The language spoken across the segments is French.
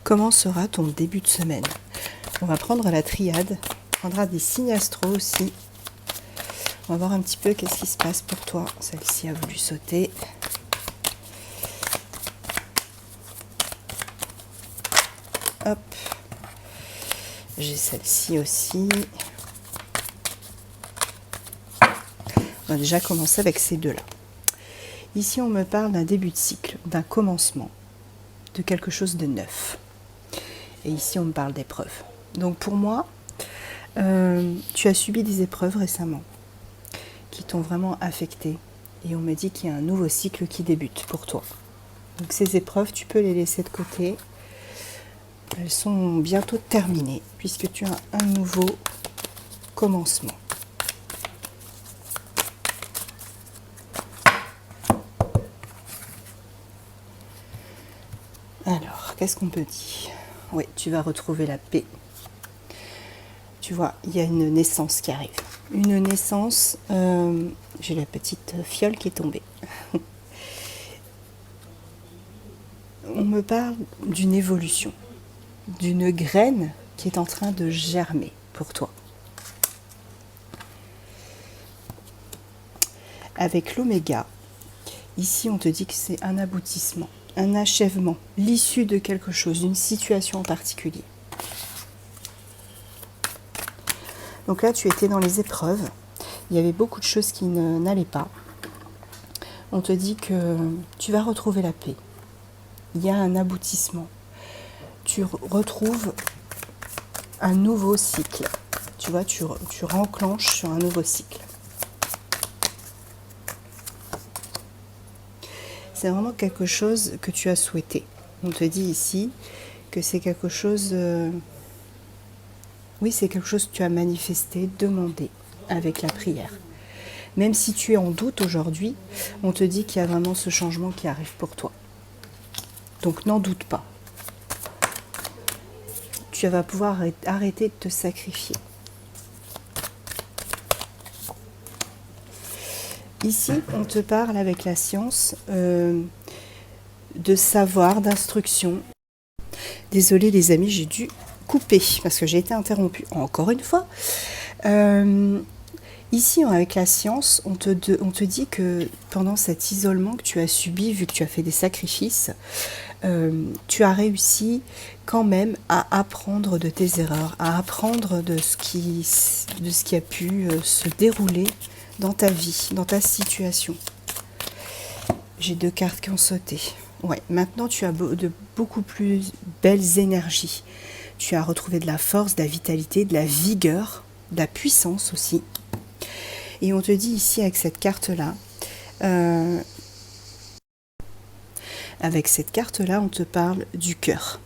comment sera ton début de semaine. On va prendre la triade, on prendra des signes astro aussi. On va voir un petit peu qu'est-ce qui se passe pour toi. Celle-ci a voulu sauter. Hop. J'ai celle-ci aussi. On va déjà commencer avec ces deux-là. Ici, on me parle d'un début de cycle, d'un commencement, de quelque chose de neuf. Et ici, on me parle d'épreuves. Donc pour moi, tu as subi des épreuves récemment qui t'ont vraiment affecté. Et on me dit qu'il y a un nouveau cycle qui débute pour toi. Donc ces épreuves, tu peux les laisser de côté. Elles sont bientôt terminées puisque tu as un nouveau commencement. Alors, qu'est-ce qu'on peut dire? Oui, tu vas retrouver la paix. Tu vois, il y a une naissance qui arrive. Une naissance, j'ai la petite fiole qui est tombée. On me parle d'une évolution, d'une graine qui est en train de germer pour toi. Avec l'oméga, ici on te dit que c'est un aboutissement, un achèvement, l'issue de quelque chose, d'une situation en particulier. Donc là, tu étais dans les épreuves. Il y avait beaucoup de choses qui n'allaient pas. On te dit que tu vas retrouver la paix. Il y a un aboutissement. Tu retrouves un nouveau cycle. Tu vois, tu renclenches sur un nouveau cycle. C'est vraiment quelque chose que tu as souhaité. On te dit ici que c'est quelque chose... Oui, c'est quelque chose que tu as manifesté, demandé avec la prière. Même si tu es en doute aujourd'hui, on te dit qu'il y a vraiment ce changement qui arrive pour toi. Donc n'en doute pas. Tu vas pouvoir arrêter de te sacrifier. Ici, on te parle avec la science de savoir, d'instruction. Désolée les amis, j'ai dû couper parce que j'ai été interrompue encore une fois. Ici, avec la science, on te dit que pendant cet isolement que tu as subi, vu que tu as fait des sacrifices, tu as réussi quand même à apprendre de tes erreurs, à apprendre de ce qui a pu se dérouler dans ta vie, dans ta situation. J'ai 2 cartes qui ont sauté. Ouais, maintenant tu as de beaucoup plus belles énergies. Tu as retrouvé de la force, de la vitalité, de la vigueur, de la puissance aussi. Et on te dit ici avec cette carte-là, on te parle du cœur,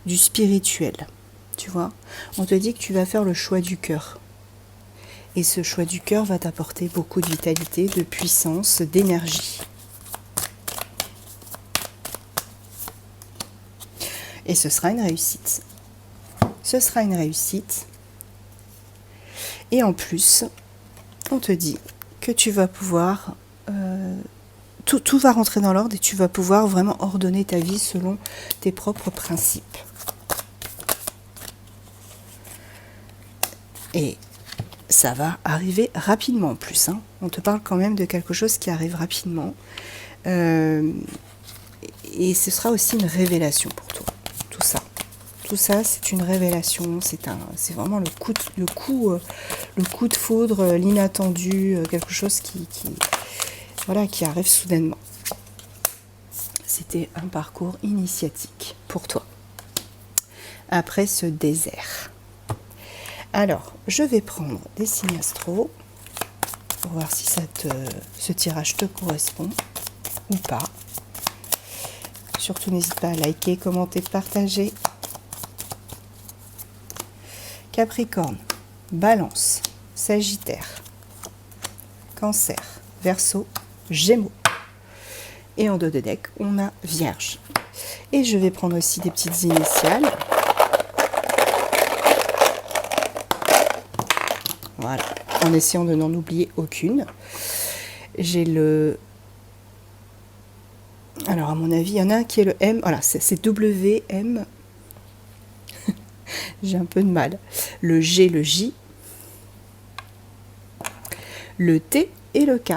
du spirituel. Tu vois, on te dit que tu vas faire le choix du cœur. Et ce choix du cœur va t'apporter beaucoup de vitalité, de puissance, d'énergie. Et ce sera une réussite. Ce sera une réussite. Et en plus, on te dit que tu vas pouvoir... tout va rentrer dans l'ordre et tu vas pouvoir vraiment ordonner ta vie selon tes propres principes. Et ça va arriver rapidement en plus. Hein. On te parle quand même de quelque chose qui arrive rapidement. Et ce sera aussi une révélation pour toi. Tout ça, c'est une révélation. C'est vraiment le coup de foudre, l'inattendu, quelque chose qui arrive soudainement. C'était un parcours initiatique pour toi. Après ce désert. Alors, je vais prendre des signes astro pour voir si ce tirage te correspond ou pas. Surtout, n'hésite pas à liker, commenter, partager. Capricorne, Balance, Sagittaire, Cancer, Verseau, Gémeaux. Et en dos de deck, on a Vierge. Et je vais prendre aussi des petites initiales. Voilà, en essayant de n'en oublier aucune. J'ai le... Alors, à mon avis, il y en a un qui est le M. Voilà, c'est WM J'ai un peu de mal. Le G, le J, le T et le K.